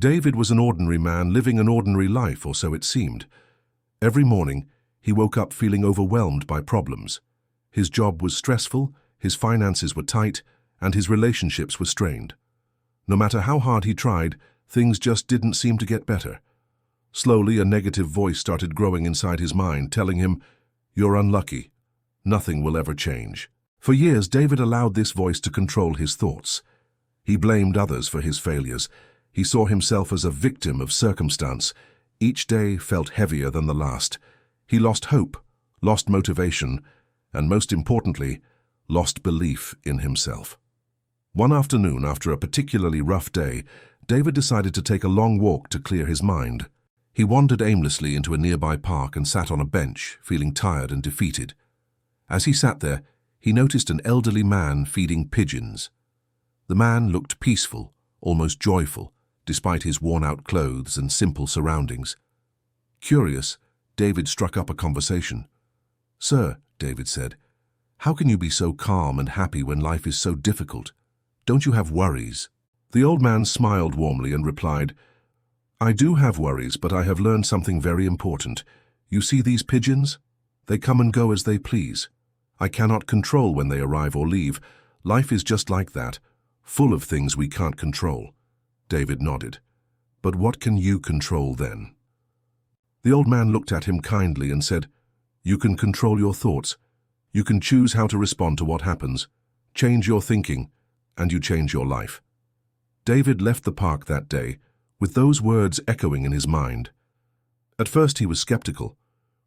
David was an ordinary man living an ordinary life, or so it seemed. Every morning, he woke up feeling overwhelmed by problems. His job was stressful, his finances were tight, and his relationships were strained. No matter how hard he tried, things just didn't seem to get better. Slowly, a negative voice started growing inside his mind, telling him, "You're unlucky. Nothing will ever change." For years, David allowed this voice to control his thoughts. He blamed others for his failures. He saw himself as a victim of circumstance. Each day felt heavier than the last. He lost hope, lost motivation, and most importantly, lost belief in himself. One afternoon, after a particularly rough day, David decided to take a long walk to clear his mind. He wandered aimlessly into a nearby park and sat on a bench, feeling tired and defeated. As he sat there, he noticed an elderly man feeding pigeons. The man looked peaceful, almost joyful, despite his worn-out clothes and simple surroundings. Curious, David struck up a conversation. "Sir," David said, "how can you be so calm and happy when life is so difficult? Don't you have worries?" The old man smiled warmly and replied, "I do have worries, but I have learned something very important. You see these pigeons? They come and go as they please. I cannot control when they arrive or leave. Life is just like that, full of things we can't control." David nodded. "But what can you control then?" The old man looked at him kindly and said, "You can control your thoughts. You can choose how to respond to what happens. Change your thinking, and you change your life." David left the park that day, with those words echoing in his mind. At first he was skeptical.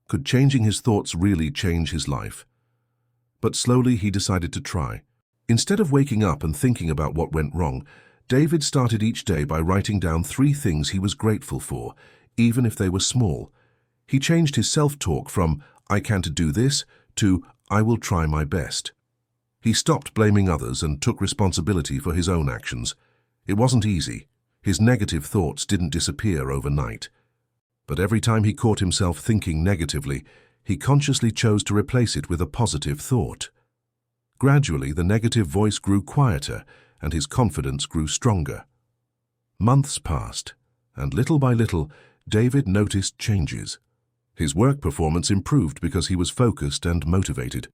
Could changing his thoughts really change his life? But slowly he decided to try. Instead of waking up and thinking about what went wrong, David started each day by writing down 3 things he was grateful for, even if they were small. He changed his self-talk from "I can't do this" to "I will try my best." He stopped blaming others and took responsibility for his own actions. It wasn't easy. His negative thoughts didn't disappear overnight. But every time he caught himself thinking negatively, he consciously chose to replace it with a positive thought. Gradually, the negative voice grew quieter, and his confidence grew stronger. Months passed, and little by little, David noticed changes. His work performance improved because he was focused and motivated.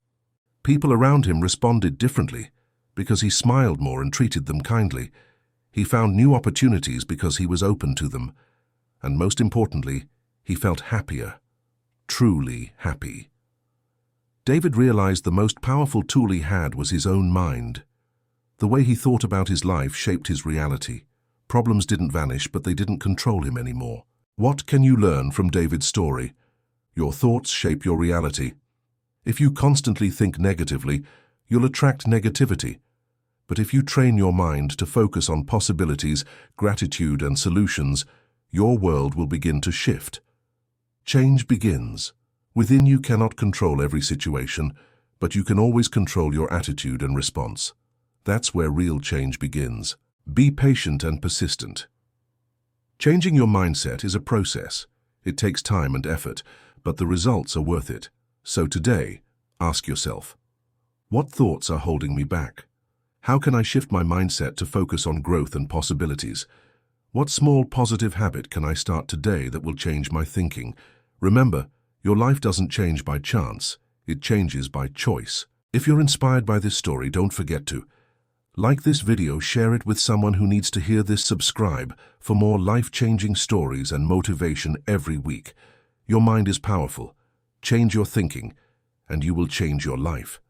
People around him responded differently because he smiled more and treated them kindly. He found new opportunities because he was open to them. And most importantly, he felt happier, truly happy. David realized the most powerful tool he had was his own mind. The way he thought about his life shaped his reality. Problems didn't vanish, but they didn't control him anymore. What can you learn from David's story? Your thoughts shape your reality. If you constantly think negatively, you'll attract negativity. But if you train your mind to focus on possibilities, gratitude, and solutions, your world will begin to shift. Change begins. Within you cannot control every situation, but you can always control your attitude and response. That's where real change begins. Be patient and persistent. Changing your mindset is a process. It takes time and effort, but the results are worth it. So today, ask yourself, what thoughts are holding me back? How can I shift my mindset to focus on growth and possibilities? What small positive habit can I start today that will change my thinking? Remember, your life doesn't change by chance. It changes by choice. If you're inspired by this story, don't forget to like this video, share it with someone who needs to hear this, subscribe for more life-changing stories and motivation every week. Your mind is powerful. Change your thinking, and you will change your life.